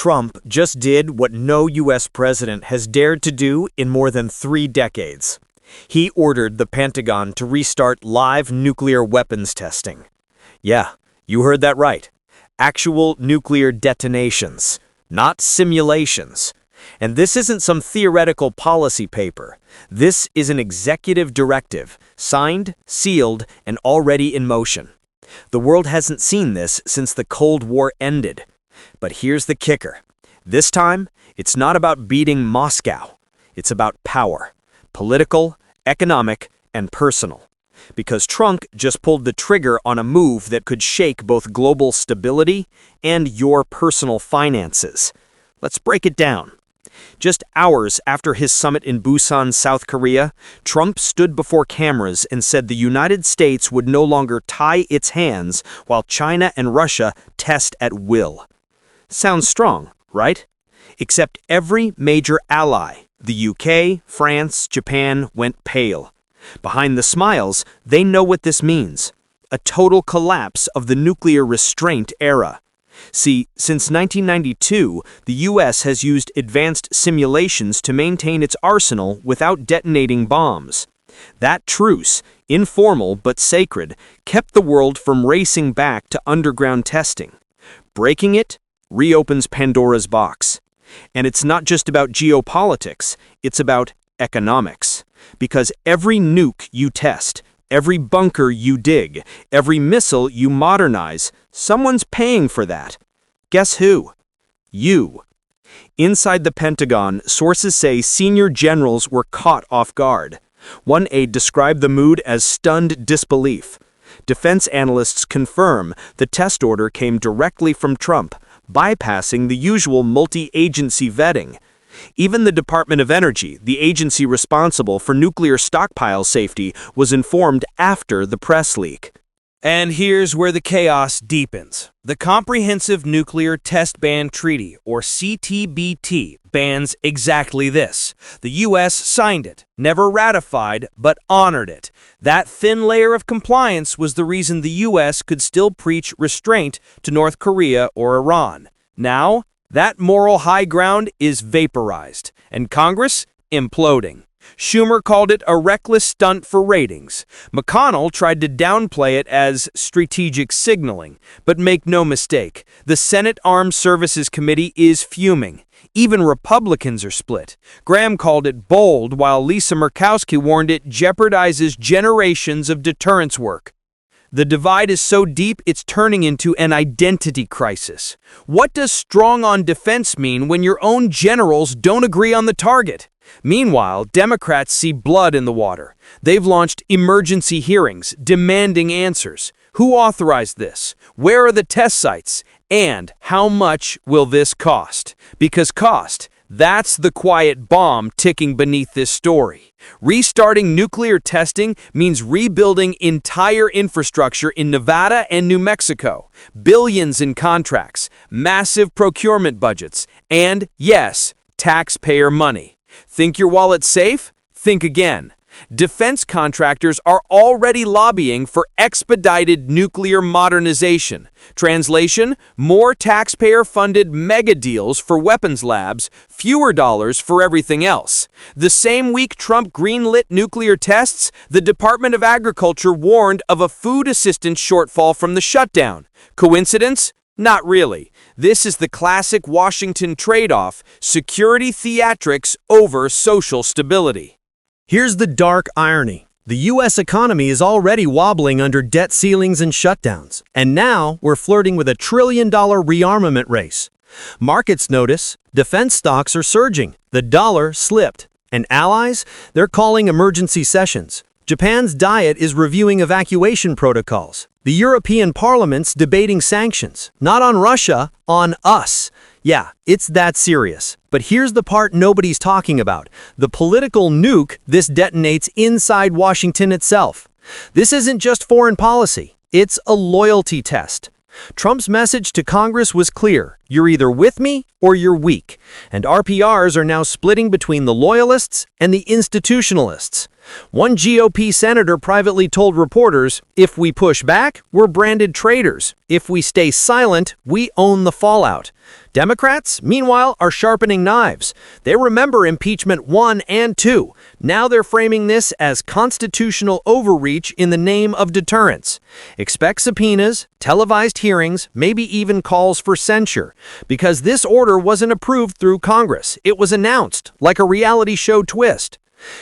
Trump just did what no U.S. president has dared to do in more than 3 decades. He ordered the Pentagon to restart live nuclear weapons testing. Yeah, you heard that right. Actual nuclear detonations, not simulations. And this isn't some theoretical policy paper. This is an executive directive, signed, sealed, and already in motion. The world hasn't seen this since the Cold War ended. But here's the kicker. This time, it's not about beating Moscow. It's about power. Political, economic, and personal. Because Trump just pulled the trigger on a move that could shake both global stability and your personal finances. Let's break it down. Just hours after his summit in Busan, South Korea, Trump stood before cameras and said the United States would no longer tie its hands while China and Russia test at will. Sounds strong, right? Except every major ally, the UK, France, Japan, went pale. Behind the smiles, they know what this means. A total collapse of the nuclear restraint era. See, since 1992, the U.S. has used advanced simulations to maintain its arsenal without detonating bombs. That truce, informal but sacred, kept the world from racing back to underground testing. Breaking it reopens Pandora's box. And it's not just about geopolitics, it's about economics. Because every nuke you test, every bunker you dig, every missile you modernize, someone's paying for that. Guess who? You. Inside the Pentagon, sources say senior generals were caught off guard. One aide described the mood as stunned disbelief. Defense analysts confirm the test order came directly from Trump, bypassing the usual multi-agency vetting. Even the Department of Energy, the agency responsible for nuclear stockpile safety, was informed after the press leak. And here's where the chaos deepens. The Comprehensive Nuclear Test Ban Treaty, or CTBT, bans exactly this. The U.S. signed it, never ratified, but honored it. That thin layer of compliance was the reason the U.S. could still preach restraint to North Korea or Iran. Now, that moral high ground is vaporized, and Congress imploding. Schumer called it a reckless stunt for ratings. McConnell tried to downplay it as strategic signaling. But make no mistake, the Senate Armed Services Committee is fuming. Even Republicans are split. Graham called it bold, while Lisa Murkowski warned it jeopardizes generations of deterrence work. The divide is so deep it's turning into an identity crisis. What does strong on defense mean when your own generals don't agree on the target? Meanwhile, Democrats see blood in the water. They've launched emergency hearings, demanding answers. Who authorized this? Where are the test sites? And how much will this cost? Because cost, that's the quiet bomb ticking beneath this story. Restarting nuclear testing means rebuilding entire infrastructure in Nevada and New Mexico. Billions in contracts, massive procurement budgets, and, yes, taxpayer money. Think your wallet's safe? Think again. Defense contractors are already lobbying for expedited nuclear modernization. Translation: more taxpayer-funded mega deals for weapons labs, fewer dollars for everything else. The same week Trump greenlit nuclear tests, the Department of Agriculture warned of a food assistance shortfall from the shutdown. Coincidence? Not really. This is the classic Washington trade-off: security theatrics over social stability. Here's the dark irony. The U.S. economy is already wobbling under debt ceilings and shutdowns, and now we're flirting with a $1 trillion rearmament race. Markets notice, defense stocks are surging, the dollar slipped, and allies, they're calling emergency sessions. Japan's Diet is reviewing evacuation protocols. The European Parliament's debating sanctions, not on Russia, on us. Yeah, it's that serious. But here's the part nobody's talking about. The political nuke this detonates inside Washington itself. This isn't just foreign policy. It's a loyalty test. Trump's message to Congress was clear. You're either with me or you're weak. And RPRs are now splitting between the loyalists and the institutionalists. One GOP senator privately told reporters, "If we push back, we're branded traitors. If we stay silent, we own the fallout." Democrats, meanwhile, are sharpening knives. They remember impeachment 1 and 2. Now they're framing this as constitutional overreach in the name of deterrence. Expect subpoenas, televised hearings, maybe even calls for censure. Because this order wasn't approved through Congress. It was announced, like a reality show twist.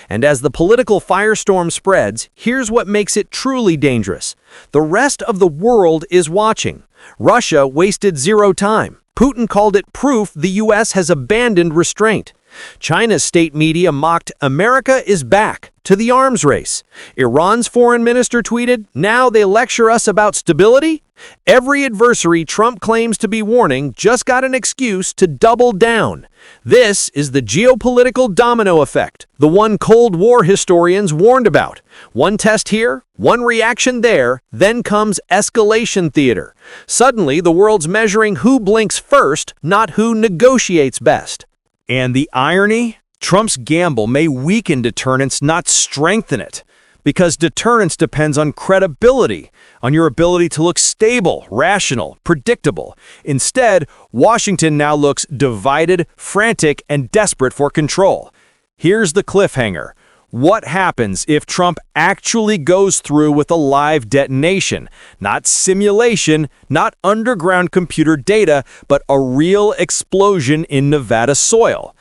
And as the political firestorm spreads, here's what makes it truly dangerous. The rest of the world is watching. Russia wasted zero time. Putin called it proof the U.S. has abandoned restraint. China's state media mocked "America is back" to the arms race. Iran's foreign minister tweeted, "Now they lecture us about stability?" Every adversary Trump claims to be warning just got an excuse to double down. This is the geopolitical domino effect, the one Cold War historians warned about. One test here, one reaction there, then comes escalation theater. Suddenly, the world's measuring who blinks first, not who negotiates best. And the irony? Trump's gamble may weaken deterrence, not strengthen it. Because deterrence depends on credibility, on your ability to look stable, rational, predictable. Instead, Washington now looks divided, frantic, and desperate for control. Here's the cliffhanger. What happens if Trump actually goes through with a live detonation? Not simulation, not underground computer data, but a real explosion in Nevada soil.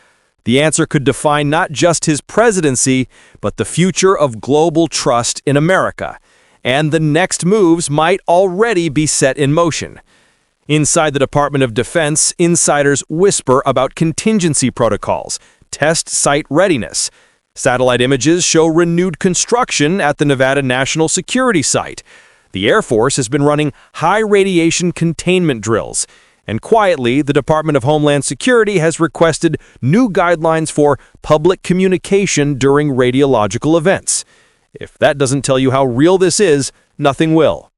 The answer could define not just his presidency, but the future of global trust in America. And the next moves might already be set in motion. Inside the Department of Defense, insiders whisper about contingency protocols, test site readiness. Satellite images show renewed construction at the Nevada National Security Site. The Air Force has been running high-radiation containment drills. And quietly, the Department of Homeland Security has requested new guidelines for public communication during radiological events. If that doesn't tell you how real this is, nothing will.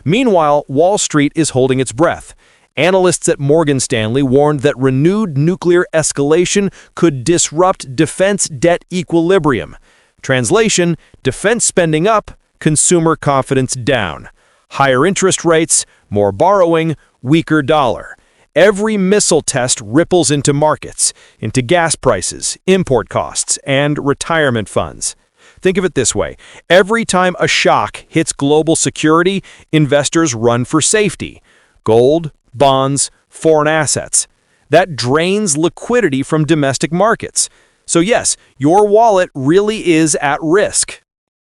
Meanwhile, Wall Street is holding its breath. Analysts at Morgan Stanley warned that renewed nuclear escalation could disrupt defense debt equilibrium. Translation: defense spending up, consumer confidence down. Higher interest rates, more borrowing, weaker dollar. Every missile test ripples into markets, into gas prices, import costs, and retirement funds. Think of it this way. Every time a shock hits global security, investors run for safety. Gold, bonds, foreign assets. That drains liquidity from domestic markets. So yes, your wallet really is at risk.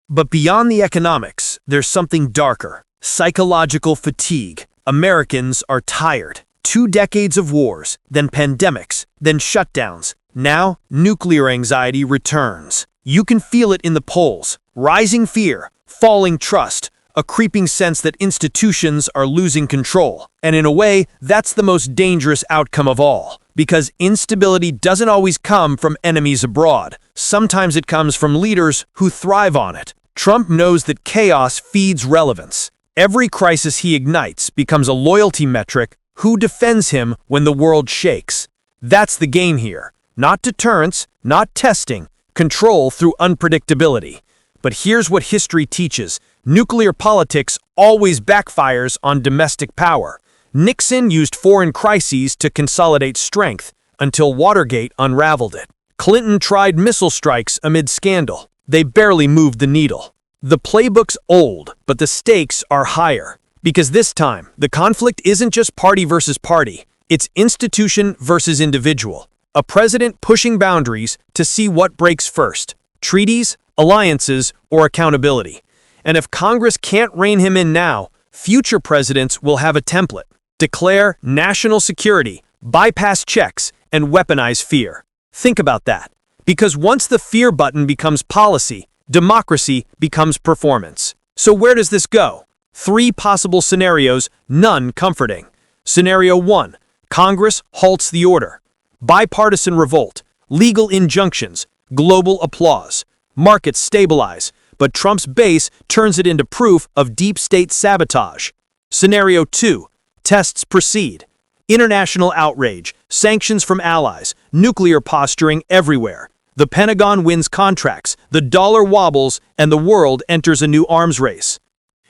But beyond the economics, there's something darker. Psychological fatigue. Americans are tired. 2 decades of wars, then pandemics, then shutdowns. Now, nuclear anxiety returns. You can feel it in the polls. Rising fear, falling trust, a creeping sense that institutions are losing control. And in a way, that's the most dangerous outcome of all. Because instability doesn't always come from enemies abroad. Sometimes it comes from leaders who thrive on it. Trump knows that chaos feeds relevance. Every crisis he ignites becomes a loyalty metric. Who defends him when the world shakes? That's the game here. Not deterrence, not testing, control through unpredictability. But here's what history teaches. Nuclear politics always backfires on domestic power. Nixon used foreign crises to consolidate strength until Watergate unraveled it. Clinton tried missile strikes amid scandal. They barely moved the needle. The playbook's old, but the stakes are higher. Because this time, the conflict isn't just party versus party. It's institution versus individual. A president pushing boundaries to see what breaks first. Treaties, alliances, or accountability. And if Congress can't rein him in now, future presidents will have a template. Declare national security, bypass checks, and weaponize fear. Think about that. Because once the fear button becomes policy, democracy becomes performance. So where does this go? 3 possible scenarios, none comforting. Scenario 1. Congress halts the order. Bipartisan revolt. Legal injunctions. Global applause. Markets stabilize. But Trump's base turns it into proof of deep state sabotage. Scenario 2. Tests proceed. International outrage. Sanctions from allies. Nuclear posturing everywhere. The Pentagon wins contracts, the dollar wobbles, and the world enters a new arms race.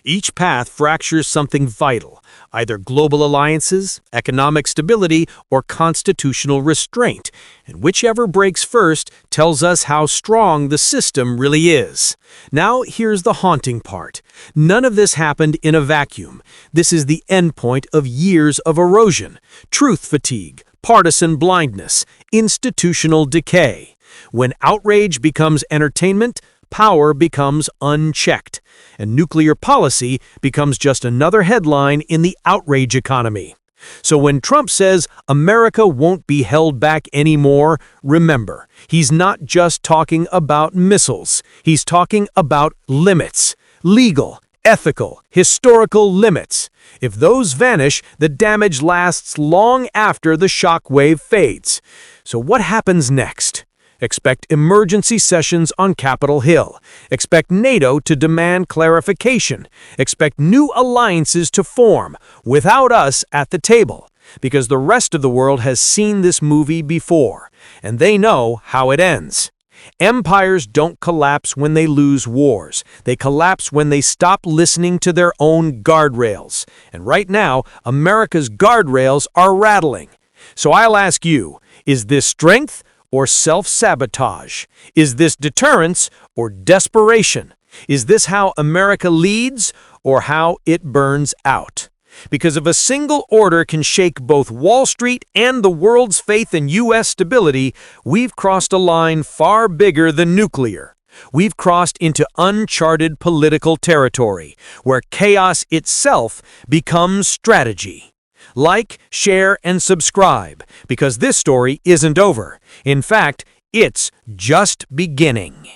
Each path fractures something vital, either global alliances, economic stability, or constitutional restraint, and whichever breaks first tells us how strong the system really is. Now, here's the haunting part. None of this happened in a vacuum. This is the endpoint of years of erosion, truth fatigue, partisan blindness, institutional decay. When outrage becomes entertainment, power becomes unchecked, and nuclear policy becomes just another headline in the outrage economy. So when Trump says America won't be held back anymore, remember, he's not just talking about missiles. He's talking about limits, legal, ethical, historical limits. If those vanish, the damage lasts long after the shockwave fades. So what happens next? Expect emergency sessions on Capitol Hill. Expect NATO to demand clarification. Expect new alliances to form, without us at the table. Because the rest of the world has seen this movie before, and they know how it ends. Empires don't collapse when they lose wars. They collapse when they stop listening to their own guardrails. And right now, America's guardrails are rattling. So I'll ask you, is this strength or self-sabotage? Is this deterrence or desperation? Is this how America leads or how it burns out? Because if a single order can shake both Wall Street and the world's faith in U.S. stability, we've crossed a line far bigger than nuclear. We've crossed into uncharted political territory, where chaos itself becomes strategy. Like, share, and subscribe, because this story isn't over. In fact, it's just beginning.